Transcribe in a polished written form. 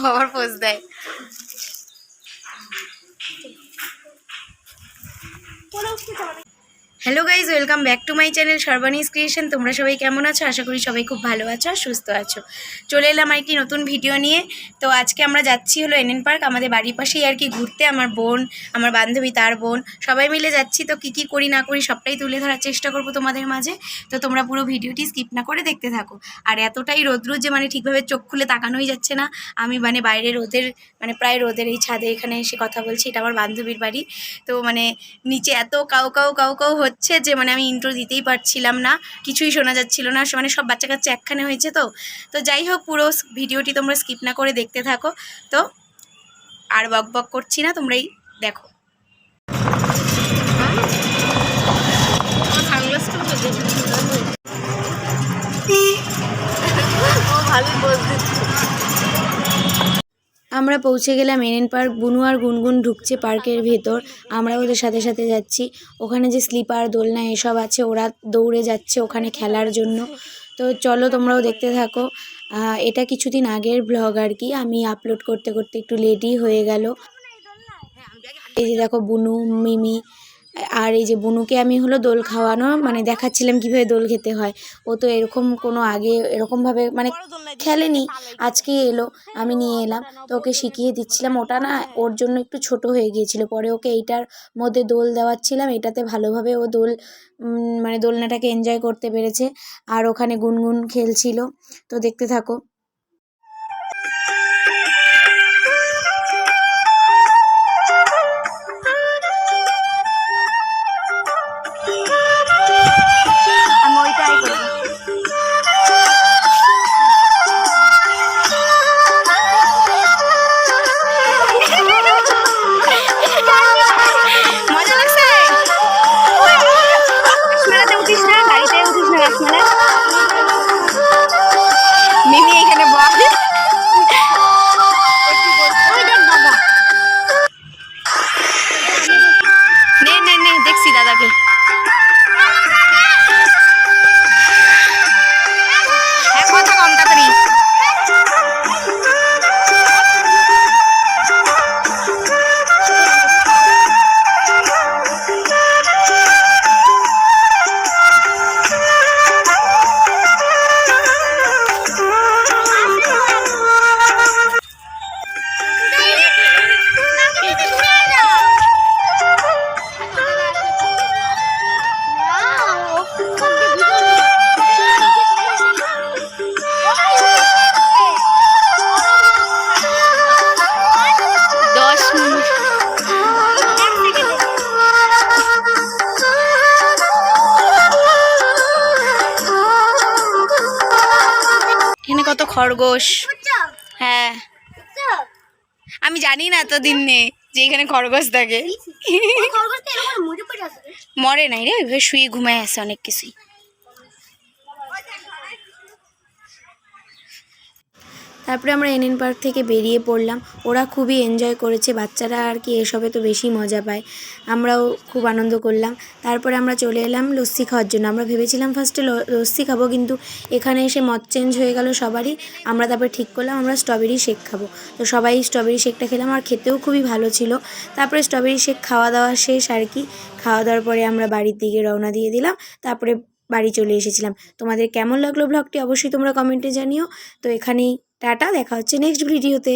আবার পোজ দেয়। Hello guys, welcome back to my channel Sarbani's creation. তোমরা সবাই কেমন আছো? আশা করি সবাই খুব ভালো আছো আর সুস্থ আছো। চলে এলাম একটি নতুন ভিডিও নিয়ে। তো আজকে আমরা যাচ্ছি হলো এনএন পার্ক, আমাদের বাড়ির পাশেই আর কি ঘুরতে। আমার বোন, আমার বান্ধবী, তার বোন, সবাই মিলে যাচ্ছি। তো কী করি না করি সবটাই তুলে ধরার চেষ্টা করবো তোমাদের মাঝে। তো তোমরা পুরো ভিডিওটি স্কিপ না করে দেখতে থাকো। আর এতটাই রোদ্র যে মানে ঠিকভাবে চোখ খুলে তাকানোই যাচ্ছে না। আমি মানে বাইরে রোদের প্রায় রোদের এই ছাদে এখানে এসে কথা বলছি। এটা আমার বান্ধবীর বাড়ি। তো মানে নিচে এত কাউ কাউ কাউ কাউ হচ্ছে যে মানে আমি ইন্ট্রো দিতেই পারছিলাম না, কিছুই শোনা যাচ্ছিল না। মানে সব বাচ্চা কাচ্চা একখানে হয়েছে। তো যাই হোক, পুরো ভিডিওটি তোমরা স্কিপ না করে দেখতে থাকো। তো আর বক বক করছি না, তোমরাই দেখো। আমরা পৌঁছে গেলাম এনএন পার্ক। বুনু আর গুনগুন ঢুকছে পার্কের ভেতর, আমরা ওদের সাথে সাথে যাচ্ছি। ওখানে যে স্লিপার, দোলনা এসব আছে, ওরা দৌড়ে যাচ্ছে ওখানে খেলার জন্য। তো চলো তোমরাও দেখতে থাকো। এটা কিছুদিন আগের ব্লগ আর কি, আমি আপলোড করতে করতে একটু লেটই হয়ে গেল। এই যে দেখো বুনু, মিমি। আর এই যে বুনুকে আমি হলো দোল খাওয়ানো মানে দেখাচ্ছিলাম কীভাবে দোল খেতে হয়। ও তো এরকম কোনো আগে এরকমভাবে মানে খেলেনি, আজকে এলো, আমি নিয়ে এলাম। তো ওকে শিখিয়ে দিচ্ছিলাম। ওটা না ওর জন্য একটু ছোট হয়ে গিয়েছিল, পরে ওকে এইটার মধ্যে দোল দেওয়াচ্ছিলাম। এটাতে ভালোভাবে ও দোল মানে দোলনাটাকে এনজয় করতে পেরেছে। আর ওখানে গুনগুন খেলছিল। তো দেখতে থাকো। মিমি এখানে বল, নে নে নে, দেখছি দাদাকে। এক কথা কম তাড়াতাড়ি। এখানে কত খরগোশ। হ্যাঁ, আমি জানি না এতদিন নেই যে এখানে খরগোশ থাকে। মরে নাই রে, ওইভাবে শুয়ে ঘুমায় আছে অনেক কিছুই। তারপরে আমরা এনএন পার্ক থেকে বেরিয়ে পড়লাম। ওরা খুবই এনজয় করেছে, বাচ্চারা আর কি এসবে তো বেশি মজা পায়। আমরাও খুব আনন্দ করলাম। তারপরে আমরা চলে এলাম লস্যি খাওয়ার জন্য। আমরা ভেবেছিলাম ফার্স্টে লস্যি খাবো, কিন্তু এখানে এসে মত চেঞ্জ হয়ে গেল সবারই। আমরা তারপরে ঠিক করলাম আমরা স্ট্রবেরি শেক খাবো। তো সবাই স্ট্রবেরি শেকটা খেলাম, আর খেতেও খুবই ভালো ছিল। তারপরে স্ট্রবেরি শেক খাওয়া দাওয়া শেষ আর কি। খাওয়া দাওয়ার পরে আমরা বাড়ির দিকে রওনা দিয়ে দিলাম। তারপরে বাড়ি চলে এসেছিলাম। তোমাদের কেমন লাগলো ব্লগটি অবশ্যই তোমরা কমেন্টে জানিও। তো এখানেই টাটা, দেখা হচ্ছে নেক্সট ভিডিওতে।